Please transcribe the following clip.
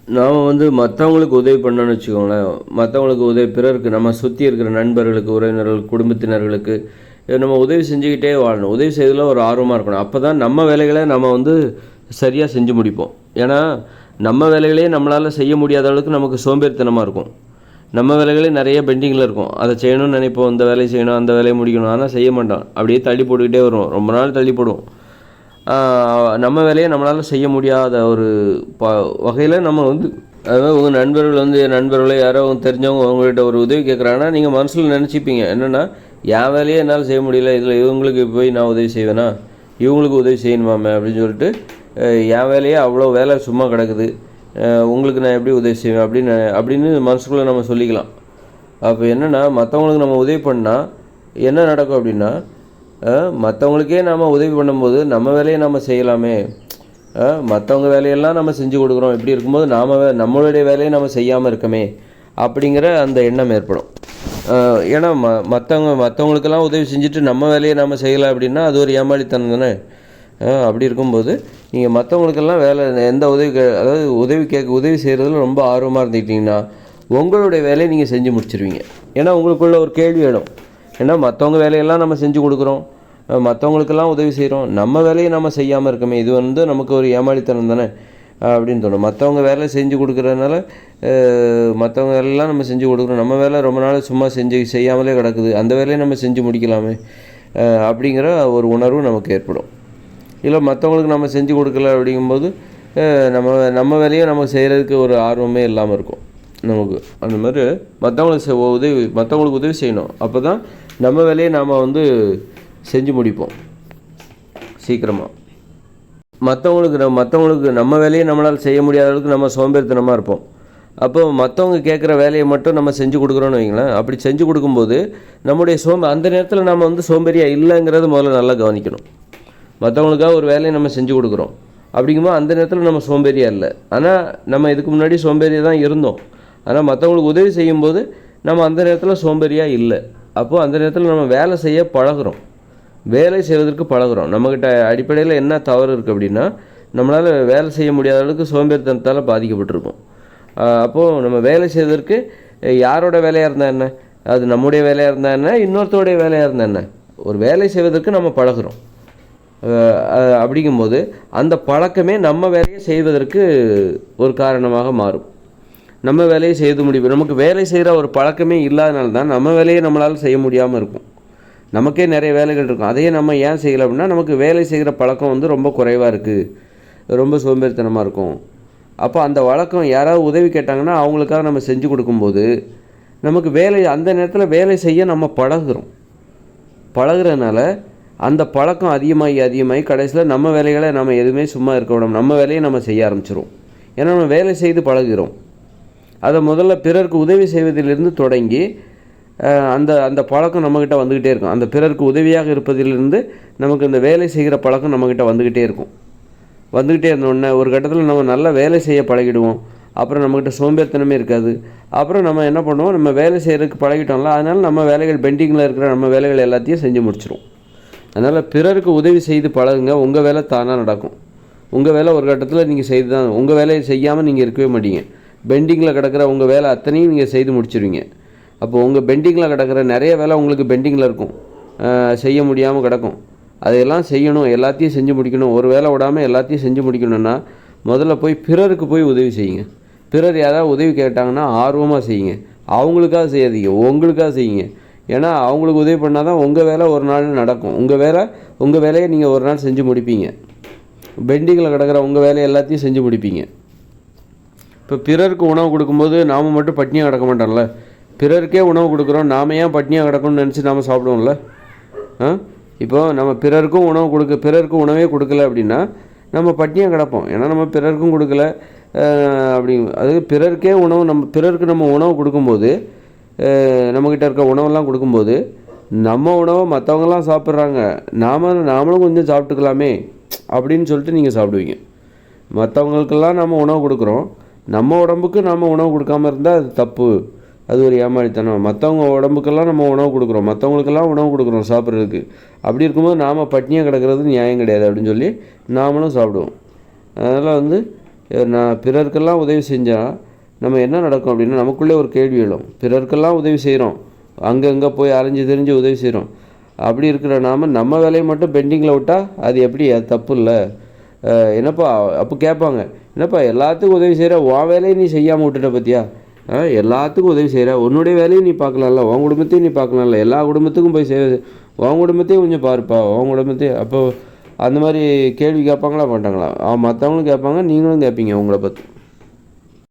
நாம் வந்து மற்றவங்களுக்கு உதவி பண்ணோன்னு வச்சுக்கோங்களேன், மற்றவங்களுக்கு உதவி பிறருக்கு நம்ம சுற்றி இருக்கிற நண்பர்களுக்கு, உறவினர்கள், குடும்பத்தினர்களுக்கு நம்ம உதவி செஞ்சுக்கிட்டே வாழணும். உதவி செய்யறதுல ஒரு ஆர்வமாக இருக்கணும். அப்போ தான் நம்ம வேலைகளை நம்ம வந்து சரியாக செஞ்சு முடிப்போம். ஏன்னா நம்ம வேலைகளையே நம்மளால் செய்ய முடியாத அளவுக்கு நமக்கு சோம்பேறித்தனமாக இருக்கும். நம்ம வேலைகளே நிறைய பெண்டிங்கில் இருக்கும். அதை செய்யணும்னு நினைப்போம், இந்த வேலையை செய்யணும், அந்த வேலையை முடிக்கணும், ஆனால் செய்ய மாட்டோம். அப்படியே தள்ளி போட்டுக்கிட்டே வருவோம், ரொம்ப நாள் தள்ளி போடுவோம். நம்ம வேலையை நம்மளால் செய்ய முடியாத ஒரு வகையில் நம்ம வந்து, அதாவது உங்கள் நண்பர்கள் வந்து நண்பர்களோ யாரோ தெரிஞ்சவங்க உங்கள்கிட்ட ஒரு உதவி கேட்குறாங்கன்னா நீங்கள் மனசில் நினச்சிப்பீங்க என்னென்னா, என் வேலையே என்னால் செய்ய முடியல, இதில் இவங்களுக்கு போய் நான் உதவி செய்வேனா, இவங்களுக்கு உதவி செய்யணுமாமே அப்படின்னு சொல்லிட்டு என் வேலையே அவ்வளோ வேலை சும்மா கிடக்குது, உங்களுக்கு நான் எப்படி உதவி செய்வேன் அப்படின்னு மனசுக்குள்ளே நம்ம சொல்லிக்கலாம். அப்போ என்னென்னா, மற்றவங்களுக்கு நம்ம உதவி பண்ணால் என்ன நடக்கும் அப்படின்னா, மற்றவங்களுக்கே நாம் உதவி பண்ணும்போது நம்ம வேலையை நம்ம செய்யலாமே, மற்றவங்க வேலையெல்லாம் நம்ம செஞ்சு கொடுக்குறோம், இப்படி இருக்கும்போது நம்மளுடைய வேலையை நம்ம செய்யாமல் இருக்கமே அப்படிங்கிற அந்த எண்ணம் ஏற்படும். ஏன்னா மற்றவங்களுக்கெல்லாம் உதவி செஞ்சுட்டு நம்ம வேலையை நம்ம செய்யலை அப்படின்னா அது ஒரு ஏமாளித்தனம் தானே. அப்படி இருக்கும்போது நீங்கள் மற்றவங்களுக்கெல்லாம் வேலை எந்த அதாவது உதவி செய்கிறதுல ரொம்ப ஆர்வமாக இருந்துக்கிட்டிங்கன்னா உங்களுடைய வேலையை நீங்கள் செஞ்சு முடிச்சிருவீங்க. ஏன்னா உங்களுக்குள்ள ஒரு கேள்வி வேணும், ஏன்னா மற்றவங்க வேலையெல்லாம் நம்ம செஞ்சு கொடுக்குறோம், மற்றவங்களுக்கெல்லாம் உதவி செய்கிறோம், நம்ம வேலையை நம்ம செய்யாமல் இருக்கமே, இது வந்து நமக்கு ஒரு ஏமாளித்தனம் தானே அப்படின்னு தோணும். மற்றவங்க வேலை செஞ்சு கொடுக்குறதுனால மற்றவங்க வேலையெல்லாம் நம்ம செஞ்சு கொடுக்குறோம், நம்ம வேலை ரொம்ப நாள் சும்மா செய்யாமலே கிடக்குது, அந்த வேலையை நம்ம செஞ்சு முடிக்கலாமே அப்படிங்கிற ஒரு உணர்வு நமக்கு ஏற்படும். இல்லை மற்றவங்களுக்கு நம்ம செஞ்சு கொடுக்கல அப்படிங்கும்போது நம்ம வேலையை நம்ம செய்கிறதுக்கு ஒரு ஆர்வமே இல்லாமல் இருக்கும் நமக்கு. அந்த மாதிரி மற்றவங்களுக்கு உதவி செய்யணும். அப்போ தான் நம்ம வேலையை நாம் வந்து செஞ்சு முடிப்போம் சீக்கிரமாக. மற்றவங்களுக்கு நம்ம வேலையை நம்மளால் செய்ய முடியாத அளவுக்கு நம்ம சோம்பேறித்தனமாக இருப்போம். அப்போ மற்றவங்க கேட்குற வேலையை மட்டும் நம்ம செஞ்சு கொடுக்குறோன்னு வைங்களேன். அப்படி செஞ்சு கொடுக்கும்போது நம்முடைய அந்த நேரத்தில் நம்ம வந்து சோம்பேறியாக இல்லைங்கிறது முதல்ல நல்லா கவனிக்கணும். மற்றவங்களுக்காக ஒரு வேலையை நம்ம செஞ்சு கொடுக்குறோம் அப்படிங்கும்போது அந்த நேரத்தில் நம்ம சோம்பேறியாக இல்லை, ஆனால் நம்ம இதுக்கு முன்னாடி சோம்பேறியாக தான் இருந்தோம். ஆனால் மற்றவங்களுக்கு உதவி செய்யும்போது நம்ம அந்த நேரத்தில் சோம்பேறியாக இல்லை. அப்போது அந்த நேரத்தில் நம்ம வேலை செய்ய பழகுறோம், வேலை செய்வதற்கு பழகுறோம். நம்மக்கிட்ட அடிப்படையில் என்ன தவறு இருக்குது அப்படின்னா, நம்மளால் வேலை செய்ய முடியாத அளவுக்கு சோம்பேறித்தனத்தால் பாதிக்கப்பட்டிருக்கோம். அப்போது நம்ம வேலை செய்வதற்கு யாரோட வேலையாக இருந்தால் என்ன, அது நம்முடைய வேலையாக இருந்தால் என்ன, இன்னொருத்தருடைய வேலையாக இருந்தால் என்ன, ஒரு வேலை செய்வதற்கு நம்ம பழகுறோம். அப்படிங்கும்போது அந்த பழக்கமே நம்ம வேலையை செய்வதற்கு ஒரு காரணமாக மாறும். நம்ம வேலையை செய்து முடியும். நமக்கு வேலை செய்கிற ஒரு பழக்கமே இல்லாதனால தான் நம்ம வேலையை நம்மளால் செய்ய முடியாமல் இருக்கும். நமக்கே நிறைய வேலைகள் இருக்கும், அதையே நம்ம ஏன் செய்யலை அப்படின்னா நமக்கு வேலை செய்கிற பழக்கம் வந்து ரொம்ப குறைவாக இருக்குது, ரொம்ப சோம்பேறித்தனமாக இருக்கும். அப்போ அந்த வழக்கம் யாராவது உதவி கேட்டாங்கன்னா அவங்களுக்காக நம்ம செஞ்சு கொடுக்கும்போது நமக்கு அந்த நேரத்தில் வேலை செய்ய நம்ம பழகுறதுனால அந்த பழக்கம் அதிகமாகி கடைசியில் நம்ம வேலைகளை நம்ம எதுவுமே சும்மா இருக்க விடாமல் நம்ம வேலையை நம்ம செய்ய ஆரம்பிச்சிடும். ஏன்னா நம்ம வேலை செய்து பழகுகிறோம். அதை முதல்ல பிறருக்கு உதவி செய்வதிலிருந்து தொடங்கி அந்த பழக்கம் நம்மக்கிட்ட வந்துக்கிட்டே இருக்கும். அந்த பிறருக்கு உதவியாக இருப்பதிலிருந்து நமக்கு இந்த வேலை செய்கிற பழக்கம் நம்மக்கிட்ட வந்துக்கிட்டே இருந்தோடனே ஒரு கட்டத்தில் நம்ம நல்லா வேலை செய்ய பழகிடுவோம். அப்புறம் நம்மக்கிட்ட சோம்பேறித்தனமே இருக்காது. அப்புறம் நம்ம என்ன பண்ணுவோம், நம்ம வேலை செய்கிறதுக்கு பழகிட்டோம்ல, அதனால் நம்ம வேலைகள் பெண்டிங்கில் இருக்கிற நம்ம வேலைகள் எல்லாத்தையும் செஞ்சு முடிச்சிடும். அதனால் பிறருக்கு உதவி செய்து பழகுங்க, உங்கள் வேலை தானாக நடக்கும். உங்கள் வேலை ஒரு கட்டத்தில் நீங்கள் செய்து தான், உங்கள் வேலையை செய்யாமல் நீங்கள் இருக்கவே மாட்டீங்க. பெண்டிங்கில் கிடக்கிற உங்கள் வேலை அத்தனையும் நீங்கள் செய்து முடிச்சிருவீங்க. அப்போது உங்கள் பெண்டிங்கில் கிடக்கிற நிறைய வேலை உங்களுக்கு பெண்டிங்கில் இருக்கும், செய்ய முடியாமல் கிடக்கும். அதையெல்லாம் செய்யணும், எல்லாத்தையும் செஞ்சு முடிக்கணும். ஒரு வேலை விடாமல் எல்லாத்தையும் செஞ்சு முடிக்கணும்னா முதல்ல பிறருக்கு போய் உதவி செய்யுங்க. பிறர் யாராவது உதவி கேட்டாங்கன்னா ஆர்வமாக செய்யுங்க. அவங்களுக்காக செய்யாதீங்க, உங்களுக்காக செய்யுங்க. ஏன்னா அவங்களுக்கு உதவி பண்ணால் தான் உங்கள் வேலை ஒரு நாள் நடக்கும். உங்கள் வேலையை நீங்கள் ஒரு நாள் செஞ்சு முடிப்பீங்க. பெண்டிங்கில் கிடக்கிற உங்கள் வேலையை எல்லாத்தையும் செஞ்சு முடிப்பீங்க. இப்போ பிறருக்கு உணவு கொடுக்கும்போது நாம் மட்டும் பட்னியாக கிடக்க மாட்டோம்ல, பிறருக்கே உணவு கொடுக்குறோம், நாம் ஏன் பட்னியாக கிடக்கணும்னு நினச்சி நாம் சாப்பிடுவோம்ல. இப்போ நம்ம பிறருக்கு உணவே கொடுக்கல அப்படின்னா நம்ம பட்னியாக கிடப்போம். ஏன்னா நம்ம பிறருக்கும் கொடுக்கல அது பிறருக்கு நம்ம உணவு கொடுக்கும்போது, நம்மக்கிட்ட இருக்க உணவெல்லாம் கொடுக்கும்போது நம்ம உணவை மற்றவங்களாம் சாப்பிட்றாங்க, நாமளும் கொஞ்சம் சாப்பிட்டுக்கலாமே அப்படின்னு சொல்லிட்டு நீங்கள் சாப்பிடுவீங்க. மற்றவங்களுக்கெல்லாம் நம்ம உணவு கொடுக்குறோம், நம்ம உடம்புக்கு நம்ம உணவு கொடுக்காமல் இருந்தால் அது தப்பு, அது ஒரு ஏமாளித்தனம். மற்றவங்க உடம்புக்கெல்லாம் நம்ம உணவு கொடுக்குறோம், மற்றவங்களுக்கெல்லாம் உணவு கொடுக்குறோம் சாப்பிட்றதுக்கு. அப்படி இருக்கும்போது நாம் பட்னியாக கிடக்கிறது நியாயம் கிடையாது அப்படின்னு சொல்லி நாமளும் சாப்பிடுவோம். அதனால் நான் பிறருக்கெல்லாம் உதவி செஞ்சால் நம்ம என்ன நடக்கும் அப்படின்னா நமக்குள்ளே ஒரு கேள்வி எழும். பிறருக்கெல்லாம் உதவி செய்கிறோம், அங்கங்கே போய் அலைஞ்சு திரிஞ்சு உதவி செய்கிறோம். அப்படி இருக்கிற நம்ம வேலையை மட்டும் பெண்டிங்கில் விட்டால் அது எப்படி? அது தப்பு இல்லை. என்னப்பா அப்போ கேட்பாங்க, என்னப்பா எல்லாத்துக்கும் உதவி செய்கிற, உன் வேலையை நீ செய்யாமல் விட்டுட்ட பார்த்தியா? எல்லாத்துக்கும் உதவி செய்கிற, உன்னுடைய வேலையும் நீ பார்க்கலாம்ல, உன் குடும்பத்தையும் நீ பார்க்கலாம்ல, எல்லா குடும்பத்துக்கும் போய் உன் குடும்பத்தையும் கொஞ்சம் பாருப்பா, உன் குடும்பத்தையும். அப்போ அந்த மாதிரி கேள்வி கேட்பாங்களா மாட்டாங்களா? மற்றவங்களும் கேட்பாங்க, நீங்களும் கேட்பீங்க உங்களை பற்றி.